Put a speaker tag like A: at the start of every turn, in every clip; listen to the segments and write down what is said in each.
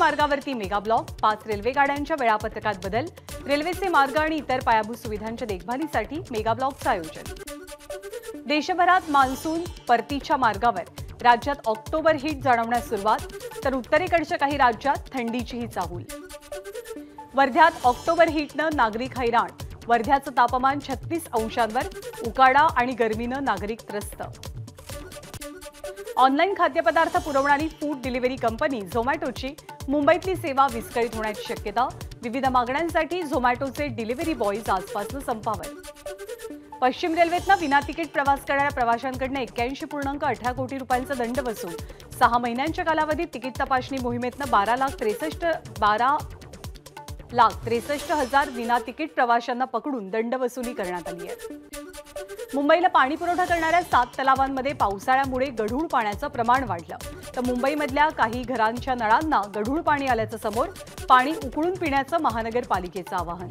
A: मार्गावरती mega block, 5 railway गाड्यांच्या वेळापत्रकात बदल, रेल्वेचे मार्ग आणि इतर पायाभूत सुविधांच्या देखभालीसाठी मेगा ब्लॉकचं आयोजन। देशभरात मान्सून परतीच्या मार्गावर, राज्यात ऑक्टोबर हीट जाणवण्यास सुरुवात, तर उत्तरेकडच्या काही राज्यात थंडीचीही चाहूल। वर्ध्यात ऑक्टोबर हीटनं नागरिक हैराण, वर्ध्याचं तापमान 36 अंशांवर, उकाडा आणि गरमीनं नागरिक त्रस्त। ऑनलाईन खाद्यपदार्थ पुरवणारी फूड डिलिव्हरी कंपनी झोमॅटोची मुंबईतली सेवा विस्कळीत होण्याची शक्यता, विविध मागण्यांसाठी झोमॅटोचे डिलिव्हरी बॉयज आजपासून संपावर। पश्चिम रेल्वेतनं विनातिकीट प्रवास करणाऱ्या प्रवाशांकडून 81.18 कोटी रुपयांचा दंड वसूल, 6 महिन्यांच्या कालावधीत तिकीट तपासणी मोहिमेतनं 12,63,000 विनातिकीट प्रवाशांना पकडून दंड वसुली करण्यात आली आहे। मुंबईला पाणी पुरवठा करणाऱ्या 7 तलावांमध्ये पावसाळ्यामुळे गढूळ पाण्याचं प्रमाण वाढलं, तर मुंबईमधल्या काही घरांच्या नळांना गढूळ पाणी आल्याचं समोर, पाणी उकळून पिण्याचं महानगरपालिकेचं आवाहन।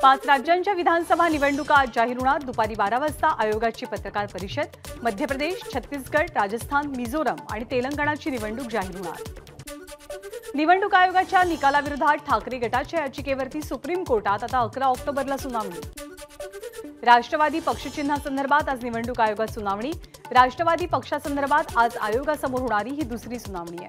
A: 5 राज्यांच्या विधानसभा निवडणुका आज जाहीर होणार, दुपारी 12 वाजता आयोगाची पत्रकार परिषद। मध्य प्रदेश, छत्तीसगड, राजस्थान, मिझोरम आणि तेलंगणाची निवडणूक जाहीर होणार। निवडणूक आयोगाच्या निकालाविरोधात ठाकरे गटाच्या याचिकेवरती सुप्रीम कोर्टात आता 11 ऑक्टोबरला सुनावणी। राष्ट्रवादी पक्षचिन्हासंदर्भात आज निवडणूक आयोगात सुनावणी, राष्ट्रवादी पक्षासंदर्भात आज आयोगासमोर होणारी ही दुसरी सुनावणी आहे।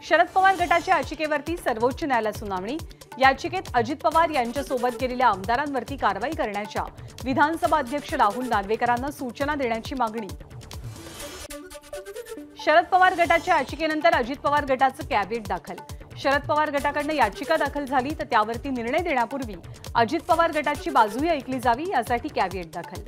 A: शरद पवार गटाच्या याचिकेवरती सर्वोच्च न्यायालयात सुनावणी, याचिकेत अजित पवार यांच्यासोबत गेलेल्या आमदारांवरती कारवाई करण्याच्या विधानसभा अध्यक्ष राहुल नार्वेकरांना सूचना देण्याची मागणी। शरद पवार गटाच्या याचिकेनंतर अजित पवार गटाचं कॅबिनेट दाखल, शरद पवार गटाकडून याचिका दाखल झाली तर त्यावरती निर्णय देण्यापूर्वी अजित पवार गटाची बाजूही ऐकली जावी, यासाठी कॅबिनेट दाखल।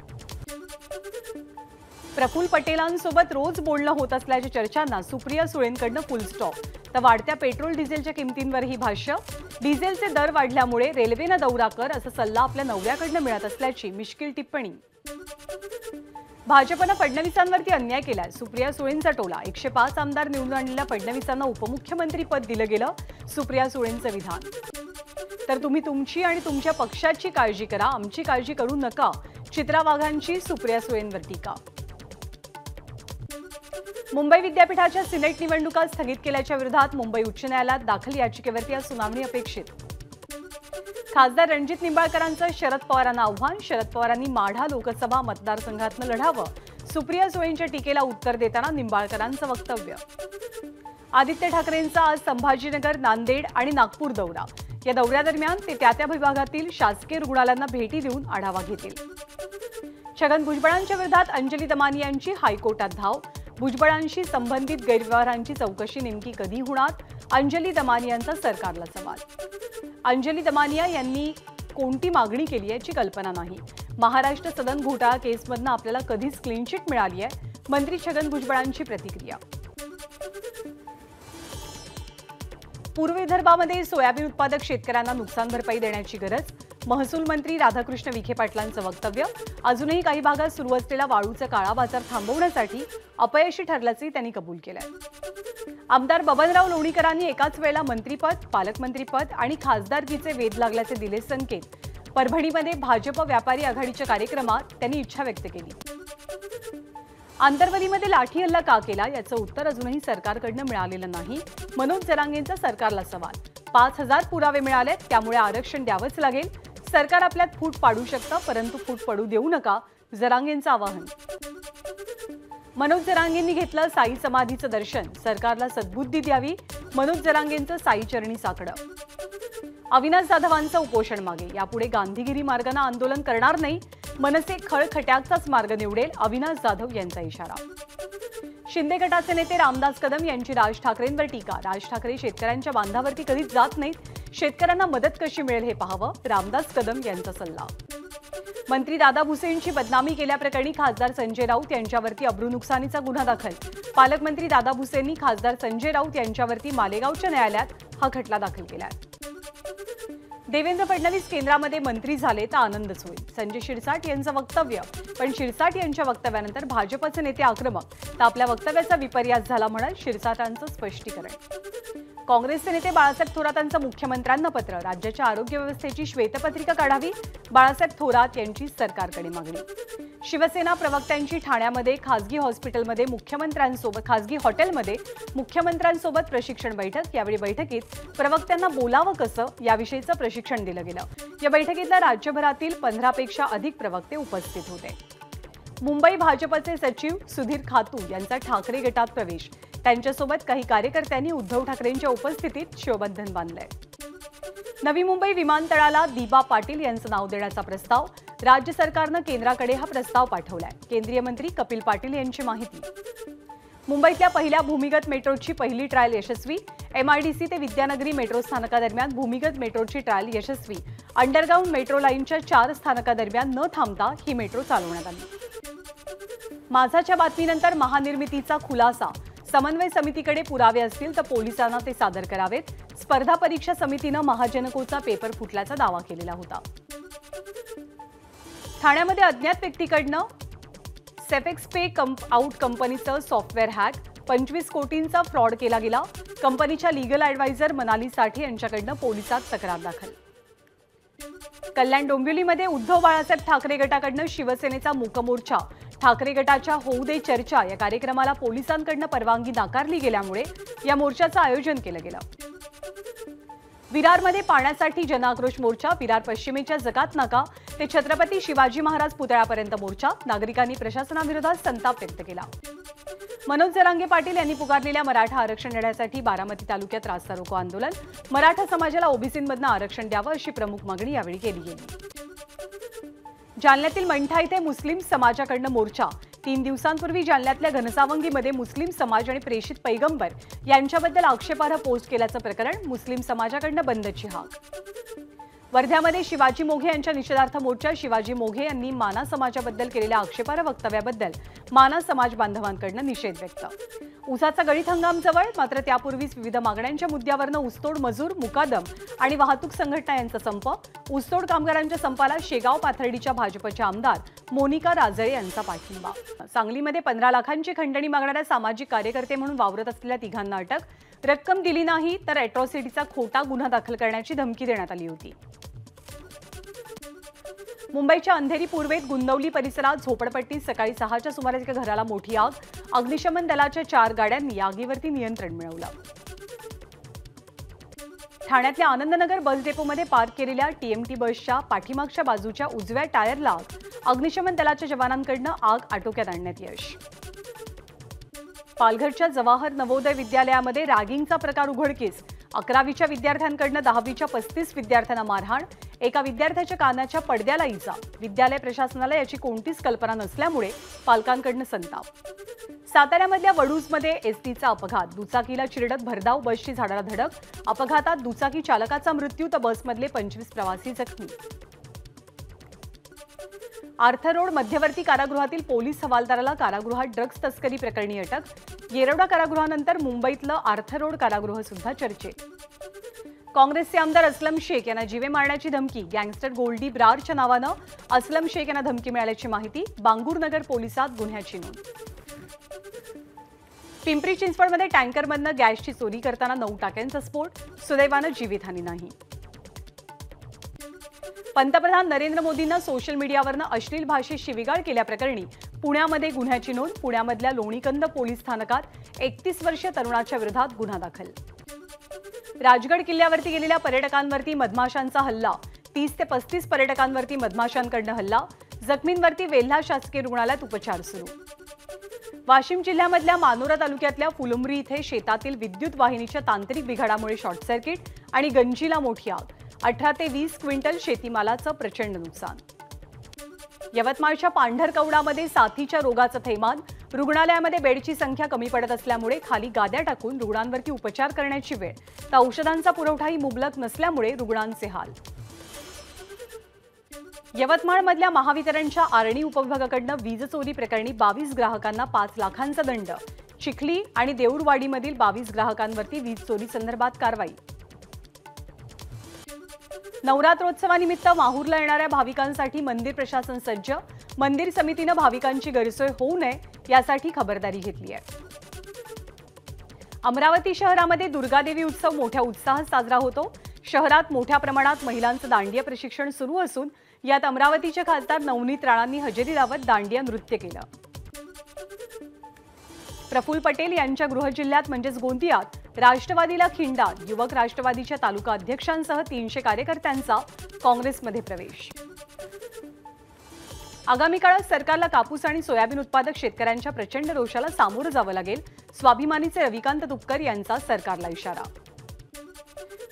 A: प्रफुल्ल पटेलांसोबत रोज बोलणं होत असल्याच्या चर्चांना सुप्रिया सुळेंकडून फुल स्टॉप, तर वाढत्या पेट्रोल डिझेलच्या किमतींवरही भाष्य, डिझेलचे दर वाढल्यामुळे रेल्वेनं दौरा कर असा सल्ला आपल्या नवऱ्याकडून मिळत असल्याची मिश्किल टिप्पणी। भाजपनं फडणवीसांवरती अन्याय केलाय, सुप्रिया सुळेंचा टोला, 105 आमदार निवडून आणलेल्या फडणवीसांना उपमुख्यमंत्री पद दिलं गेलं, सुप्रिया सुळेंचं विधान। तर तुम्ही तुमची आणि तुमच्या पक्षाची काळजी करा, आमची काळजी करू नका, चित्रा वाघांची सुप्रिया सुळेंवर टीका। मुंबई विद्यापीठाच्या सिनेट निवडणुका स्थगित केल्याच्या विरोधात मुंबई उच्च न्यायालयात दाखल याचिकेवरती आज सुनावणी अपेक्षित। खासदार रणजित निंबाळकरांचं शरद पवारांना आव्हान, शरद पवारांनी माढा लोकसभा मतदारसंघातनं लढावं, सुप्रिया सुळेंच्या टीकेला उत्तर देताना निंबाळकरांचं वक्तव्य। आदित्य ठाकरेंचा आज संभाजीनगर, नांदेड आणि नागपूर दौरा, या दौऱ्यादरम्यान ते त्या विभागातील शासकीय रुग्णालयांना भेटी देऊन आढावा घेतील। छगन भुजबळांच्या विरोधात अंजली दमानी यांची हायकोर्टात धाव, भुजबळांशी संबंधित गैरव्यवहारांची चौकशी नेमकी कधी होणार, अंजली दमानी यांचा सरकारला सवाल। अंजली दमानिया यांनी कोणती मागणी केली याची कल्पना नाही, महाराष्ट्र सदन घोटाळा केसमधनं आपल्याला कधीच क्लीन चिट मिळाली आहे, मंत्री छगन भुजबळांची प्रतिक्रिया। पूर्व विदर्भामध्ये सोयाबीन उत्पादक शेतकऱ्यांना नुकसान भरपाई देण्याची गरज, महसूल मंत्री राधाकृष्ण विखे पाटलांचं वक्तव्य। अजूनही काही भागात सुरू असलेला वाळूचा काळा बाजार थांबवण्यासाठी अपयशी ठरल्याचे त्यांनी कबूल केलंय। आमदार बबनराव लोणीकरांनी एकाच वेळेला मंत्रीपद, पालकमंत्रीपद आणि खासदारकीचे वेध लागल्याचे दिले संकेत। परभणीमध्ये भाजप व्यापारी आघाडीच्या कार्यक्रमात त्यांनी इच्छा व्यक्त केली। आंतरवलीमध्ये लाठी हल्ला का केला याचं उत्तर अजूनही सरकारकडून मिळालेलं नाही, मनोज जरांगेंचा सरकारला सवाल। 5000 पुरावे मिळालेत, त्यामुळे आरक्षण द्यावंच लागेल, सरकार आपल्यात फूट पाडू शकतं, परंतु फूट पडू देऊ नका, जरांगेंचं आवाहन। मनोज जरांगेंनी घेतलं साई समाधीचं दर्शन, सरकारला सद्बुद्धी द्यावी, मनोज जरांगेंचं साई चरणी साकडं। अविनाश जाधवांचं उपोषण मागे, यापुढे गांधीगिरी मार्गाने आंदोलन करणार नाही, मनसे खळखट्याचाच मार्ग निवडेल, अविनाश जाधव यांचा इशारा। शिंदे गटाचे नेते रामदास कदम यांची राज ठाकरेंवर टीका, राज ठाकरे शेतकऱ्यांच्या बांधावरती कधीच जात नाहीत, शेतकऱ्यांना मदत कशी मिळेल हे पाहावं, रामदास कदम यांचा सल्ला। मंत्री दादा भुसेंची बदनामी केल्याप्रकरणी खासदार संजय राऊत यांच्यावरती अब्रू नुकसानीचा गुन्हा दाखल, पालकमंत्री दादा भुसेंनी खासदार संजय राऊत यांच्यावरती मालेगावच्या न्यायालयात हा खटला दाखल केलाय। देवेंद्र फडणवीस केंद्रामध्ये मंत्री झाले तर आनंदच होईल, संजय शिरसाट यांचं वक्तव्य। पण शिरसाट यांच्या वक्तव्यानंतर भाजपचे नेते आक्रमक, तर आपल्या वक्तव्याचा विपर्यास झाला म्हणत शिरसाटांचं स्पष्टीकरण। काँग्रेसचे नेते बाळासाहेब थोरातांचं मुख्यमंत्र्यांना पत्र, राज्याच्या आरोग्य व्यवस्थेची श्वेतपत्रिका काढावी, बाळासाहेब थोरात यांची सरकारकडे मागणी. शिवसेना प्रवक्त्यांची ठाण्यामध्ये खासगी हॉस्पिटलमध्ये खासगी हॉटेलमध्ये मुख्यमंत्र्यांसोबत प्रशिक्षण बैठक. यावेळी बैठकीत प्रवक्त्यांना बोलावं कसं याविषयीचं प्रशिक्षण दिलं गेलं. या बैठकीतल्या राज्यभरातील 15 पेक्षा अधिक प्रवक्ते उपस्थित होते. मुंबई भाजपचे सचिव सुधीर खातू यांचा ठाकरे गटात प्रवेश. त्यांच्यासोबत काही कार्यकर्त्यांनी उद्धव ठाकरेंच्या उपस्थितीत शिवबंधन बांधलंय. नवी मुंबई विमानतळाला दिबा पाटील यांचं नाव देण्याचा प्रस्ताव. राज्य सरकारनं केंद्राकडे हा प्रस्ताव पाठवलाय. केंद्रीय मंत्री कपिल पाटील यांची माहिती. मुंबईतल्या पहिल्या भूमिगत मेट्रोची पहिली ट्रायल यशस्वी. MIDC ते विद्यानगरी मेट्रो स्थानकादरम्यान भूमिगत मेट्रोची ट्रायल यशस्वी. अंडरग्राऊंड मेट्रो लाईनच्या 4 स्थानकादरम्यान न थांबता ही मेट्रो चालवण्यात आली. माझाच्या बातमीनंतर महानिर्मितीचा खुलासा. समन्वय समितीकडे पुरावे असतील तर पोलिसांना ते सादर करावेत. स्पर्धा परीक्षा समितीनं महाजनकोचा पेपर फुटल्याचा दावा केलेला होता. ठाण्यामध्ये अज्ञात व्यक्तीकडनं सेफेक्स पे आउट कंपनीचं सॉफ्टवेअर हॅक. 25 कोटींचा फ्रॉड केला गेला. कंपनीच्या लीगल ॲडवायझर मनाली साठे यांच्याकडनं पोलिसात तक्रार दाखल. कल्याण डोंबिवलीमध्ये उद्धव बाळासाहेब ठाकरे गटाकडनं शिवसेनेचा मूक मोर्चा. ठाकरे गटाच्या होऊ दे चर्चा या कार्यक्रमाला पोलिसांकडनं परवानगी नाकारली गेल्यामुळे या मोर्चाचं आयोजन केलं गेलं. विरारमध्ये पाण्यासाठी जनआक्रोश मोर्चा. विरार पश्चिमेच्या जकात नाका ते छत्रपती शिवाजी महाराज पुतळ्यापर्यंत मोर्चा. नागरिकांनी प्रशासनाविरोधात संताप व्यक्त केला. मनोज जरांगे पाटील यांनी पुकारलेल्या मराठा आरक्षण देण्यासाठी बारामती तालुक्यात रास्ता रोको आंदोलन. मराठा समाजाला ओबीसीमधनं आरक्षण द्यावं अशी प्रमुख मागणी यावेळी केली गेली. जालन्यातील मंठा इथे मुस्लिम समाजाकडनं मोर्चा. 3 दिवसांपूर्वी जालन्यातल्या घनसावंगीमध्ये मुस्लिम समाज आणि प्रेषित पैगंबर यांच्याबद्दल आक्षेपार्ह पोस्ट केल्याचं प्रकरण. मुस्लिम समाजाकडनं बंदची हाक. वर्ध्यामध्ये शिवाजी मोघे यांच्या निषेधार्थ मोर्चा. शिवाजी मोघे यांनी माना समाजाबद्दल केलेल्या आक्षेपार्ह वक्तव्याबद्दल माना समाज बांधवांकडनं निषेध व्यक्त. ऊसाचा गळीत हंगाम जवळ, मात्र त्यापूर्वीच विविध मागण्यांच्या मुद्द्यावरनं ऊसतोड मजूर, मुकादम आणि वाहतूक संघटना यांचा संप. ऊसतोड कामगारांच्या संपाला शेगाव पाथर्डीच्या भाजपच्या आमदार मोनिका राजळे यांचा पाठिंबा. सांगलीमध्ये 15 लाखांची खंडणी मागणाऱ्या सामाजिक कार्यकर्ते म्हणून वावरत असलेल्या तिघांना अटक. रक्कम दिली नाही तर अॅट्रॉसिटीचा खोटा गुन्हा दाखल करण्याची धमकी देण्यात आली होती. मुंबईच्या अंधेरी पूर्वेत गुंदवली परिसरात झोपडपट्टीत सकाळी 6च्या सुमारास एका घराला मोठी आग. अग्निशमन दलाच्या 4 गाड्यांनी आगीवरती नियंत्रण मिळवलं. ठाण्यातल्या आनंदनगर बस डेपोमध्ये पार्क केलेल्या TMT बसच्या पाठीमागच्या बाजूच्या उजव्या टायरला आग. अग्निशमन दलाच्या जवानांकडनं आग आटोक्यात आणण्यात यश. पालघरच्या जवाहर नवोदय विद्यालयामध्ये रॅगिंगचा प्रकार उघडकीस. 11वीच्या विद्यार्थ्यांकडनं 10वीच्या 35 विद्यार्थ्यांना मारहाण. एका विद्यार्थ्याच्या कानाच्या पडद्याला इजा. विद्यालय प्रशासनाला याची कोणतीच कल्पना नसल्यामुळे पालकांकडनं संताप. साताऱ्यामधल्या वडूजमध्ये एसटीचा अपघात. दुचाकीला चिरडत भरधाव बसची झाडाला धडक. अपघातात दुचाकी चालकाचा मृत्यू तर बसमधले 25 प्रवासी जखमी. आर्थर रोड मध्यवर्ती कारागृहातील पोलीस हवालदाराला कारागृहात ड्रग्ज तस्करी प्रकरणी अटक. येरवडा कारागृहानंतर मुंबईतलं आर्थर रोड कारागृह सुद्धा चर्चेत. काँग्रेसचे आमदार अस्लम शेख यांना जीवे मारण्याची धमकी. गँगस्टर गोल्डी ब्रारच्या नावानं अस्लम शेख यांना धमकी मिळाल्याची माहिती. बांगूरनगर पोलिसात गुन्ह्याची नोंद. पिंपरी चिंचवडमध्ये टँकरमधनं गॅसची चोरी करताना 9 टाक्यांचा स्फोट. सुदैवानं जीवितहानी नाही. पंतप्रधान नरेंद्र मोदींना सोशल मीडियावरनं अश्लील भाषेत शिवीगाळ केल्याप्रकरणी पुण्यामध्ये गुन्ह्याची नोंद. पुण्यामधल्या लोणीकंद पोलीस स्थानकात 31 वर्षीय तरुणाच्या विरोधात गुन्हा दाखल. राजगड किल्ल्यावरती गेलेल्या पर्यटकांवरती मधमाशांचा हल्ला. 30 ते 35 पर्यटकांवरती मधमाशांकडनं हल्ला. जखमींवरती वेल्हा शासकीय रुग्णालयात उपचार सुरू. वाशिम जिल्ह्यामधल्या मानोरा तालुक्यातल्या फुलंब्री इथे शेतातील विद्युत वाहिनीच्या तांत्रिक बिघाडामुळे शॉर्ट सर्किट आणि गंजीला मोठी आग. 18 ते 20 क्विंटल शेतीमालाचं प्रचंड नुकसान. यवतमाळच्या पांढरकवडामध्ये साथीच्या रोगाचं थैमान. रुग्णालयामध्ये बेडची संख्या कमी पडत असल्यामुळे खाली गाद्या टाकून रुग्णांवरती उपचार करण्याची वेळ. तर औषधांचा पुरवठाही मुबलक नसल्यामुळे रुग्णांचे हाल. यवतमाळमधल्या महावितरणच्या आरणी उपविभागाकडनं वीज चोरी प्रकरणी 22 ग्राहकांना 5 लाखांचा दंड. चिखली आणि देऊरवाडीमधील 22 ग्राहकांवरती वीज चोरी संदर्भात कारवाई. नवरात्रोत्सवानिमित्त माहूरला येणाऱ्या भाविकांसाठी मंदिर प्रशासन सज्ज. मंदिर समितीनं भाविकांची गैरसोय होऊ नये यासाठी खबरदारी घेतली आहे. अमरावती शहरामध्ये दुर्गादेवी उत्सव मोठ्या उत्साहात साजरा होतो। शहरात मोठ्या प्रमाणात महिलांचं दांडिया प्रशिक्षण सुरू असून यात अमरावतीचे खासदार नवनीत राणांनी हजेरी लावत दांडिया नृत्य केलं। प्रफुल्ल पटेल यांच्या गृह जिल्ह्यात म्हणजेच गोंदियात राष्ट्रवादीला खिंडा, युवक राष्ट्रवादीच्या तालुका अध्यक्षांसह 300 कार्यकर्त्यांचा काँग्रेसमध्ये प्रवेश। आगामी काळात सरकारला कापूस आणि सोयाबीन उत्पादक शेतकऱ्यांच्या प्रचंड रोषाला सामोरं जावं लागेल, स्वाभिमानीचे रविकांत तुपकर यांचा सरकारला इशारा।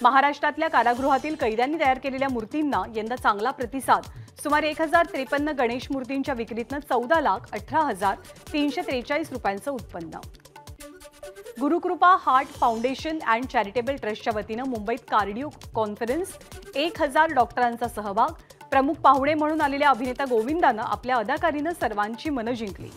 A: महाराष्ट्रातल्या कारागृहातील कैद्यांनी तयार केलेल्या मूर्तींना यंदा चांगला प्रतिसाद। सुमारे 1053 गणेश मूर्तींच्या विक्रीतनं 14,18,343 रुपयांचं उत्पन्न। Gurukrupa heart foundation and charitable ट्रस्टच्या वतीनं मुंबईत कार्डिओ कॉन्फरन्स, 1000 डॉक्टरांचा सहभाग। प्रमुख पाहुणे म्हणून आलेल्या अभिनेता गोविंदानं आपल्या अदाकारीनं सर्वांची मनं जिंकली।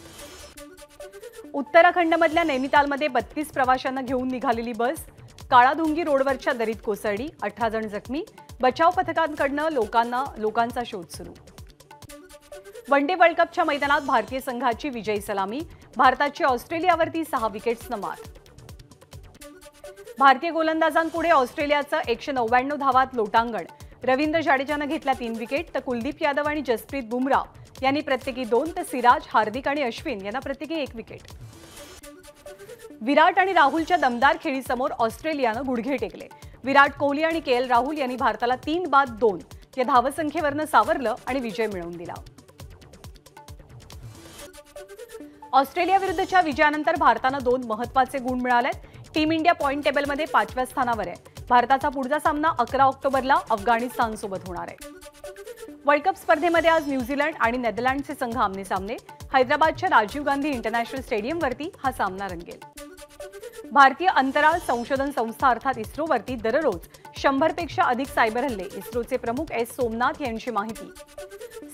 A: उत्तराखंडमधल्या नैनितालमध्ये 32 प्रवाशांना घेऊन निघालेली बस काळाधुंगी रोडवरच्या दरीत कोसळली, 18 जण जखमी। बचाव पथकांकडनं लोकांचा शोध सुरू। वन डे वर्ल्ड कपच्या मैदानात भारतीय संघाची विजयी सलामी, भारताची ऑस्ट्रेलियावरती 6 विकेट्सनं मात। भारतीय गोलंदाजांपुढे ऑस्ट्रेलियाचं 199 धावात लोटांगण। रवींद्र जाडेजानं घेतल्या 3 विकेट, तर कुलदीप यादव आणि जसप्रीत बुमराह यांनी प्रत्येकी 2, तर सिराज, हार्दिक आणि अश्विन यांना प्रत्येकी 1 विकेट। विराट आणि राहुलच्या दमदार खेळीसमोर ऑस्ट्रेलियानं गुडघे टेकले। विराट कोहली आणि के एल राहुल यांनी भारताला 3 बाद 2 या धावसंख्येवरनं सावरलं आणि विजय मिळवून दिला। ऑस्ट्रेलिया विरुद्धच्या विजयानंतर भारतानं 2 महत्त्वाचे गुण मिळालेत। टीम इंडिया पॉइंट टेबलमध्ये 5व्या स्थानावर आहे। भारताचा पुढचा सामना 11 ऑक्टोबरला अफगाणिस्तानसोबत होणार आहे। वर्ल्ड कप स्पर्धेमध्ये आज न्यूझीलंड आणि नेदरलँडचे संघ आमने-सामने। हैदराबादच्या राजीव गांधी इंटरनॅशनल स्टेडियमवरती हा सामना रंगेल। भारतीय अंतराळ संशोधन संस्था अर्थात इस्रोवरती दररोज 100 पेक्षा अधिक सायबर हल्ले। इस्रोचे प्रमुख एस सोमनाथ यांची माहिती।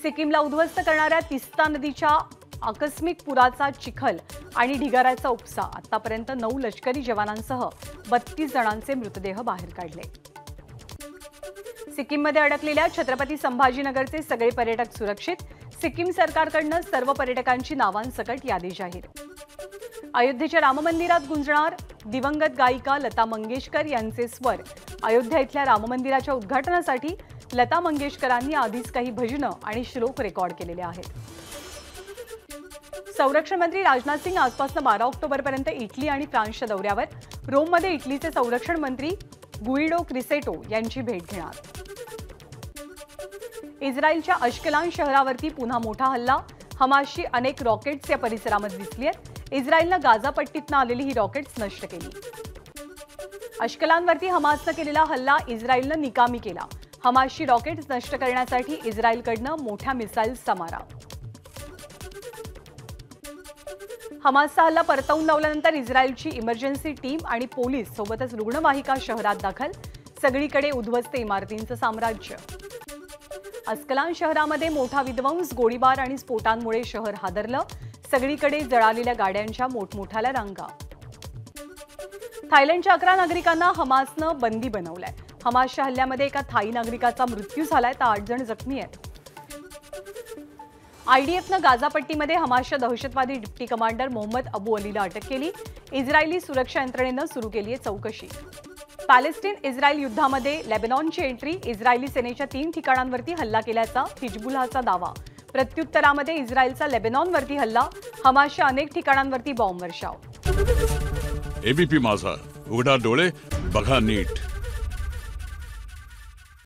A: सिक्कीमला उद्ध्वस्त करणाऱ्या तिस्ता नदीच्या आकस्मिक पुराचा चिखल आणि ढिगाऱ्याचा उपसा। आतापर्यंत 9 लष्करी जवानांसह 32 जणांचे मृतदेह बाहेर काढले। सिक्कीममध्ये अडकलेल्या छत्रपती संभाजीनगरचे सगळे पर्यटक सुरक्षित। सिक्कीम सरकारकडून सर्व पर्यटकांची नावांसकट यादी जाहीर। अयोध्येच्या राम मंदिरात गुंजणार दिवंगत गायिका लता मंगेशकर यांचे स्वर। अयोध्या इथल्या राम मंदिराच्या उद्घाटनासाठी लता मंगेशकरांनी आधीच काही भजनं आणि श्लोक रेकॉर्ड केलेले आहेत। संरक्षण मंत्री राजनाथ सिंग आजपासून 12 ऑक्टोबरपर्यंत इटली आणि फ्रान्सच्या दौऱ्यावर। रोममध्ये इटलीचे संरक्षण मंत्री गुइडो क्रिसेटो यांची भेट घेणार। इस्रायलच्या अश्कलान शहरावरती पुन्हा मोठा हल्ला। हमासची अनेक रॉकेट्स या परिसरामध्ये दिसली आहेत। इस्रायलनं गाझा पट्टीतनं आलेली ही रॉकेट्स नष्ट केली। अश्कलानवरती हमासनं केलेला हल्ला इस्रायलनं निकामी केला। हमासची रॉकेट्स नष्ट करण्यासाठी इस्रायलकडनं मोठ्या मिसाईल्सचा मारा। हमासचा हल्ला परतवून लावल्यानंतर इस्रायलची इमर्जन्सी टीम आणि पोलीस सोबतच रुग्णवाहिका शहरात दाखल। सगळीकडे उद्ध्वस्त इमारतींचं साम्राज्य। अस्कलान शहरामध्ये मोठा विध्वंस, गोळीबार आणि स्फोटांमुळे शहर हादरलं। सगळीकडे जळालेल्या गाड्यांच्या मोठमोठ्या रांगा। थायलंडच्या 11 नागरिकांना हमासनं बंदी बनवलंय। हमासच्या हल्ल्यामध्ये एका थाई नागरिकाचा मृत्यू झालाय, तर 8 जण जखमी आहेत। आयडीएफनं गाझापट्टीमध्ये हमासच्या दहशतवादी डिप्टी कमांडर मोहम्मद अबू अलीला अटक केली। इस्रायली सुरक्षा यंत्रणेनं सुरू केली आहे चौकशी। पॅलेस्टाईन इस्रायल युद्धामध्ये लेबनॉनची एंट्री। इस्रायली सेनेच्या 3 ठिकाणांवरती हल्ला केल्याचा हिजबुल्लाहचा दावा। प्रत्युत्तरामध्ये इस्रायलचा लेबनॉनवरती हल्ला। हमासच्या अनेक ठिकाणांवरती बॉम्ब वर्षाव।
B: एबीपी माझा, उघडा डोळे बघा नीट।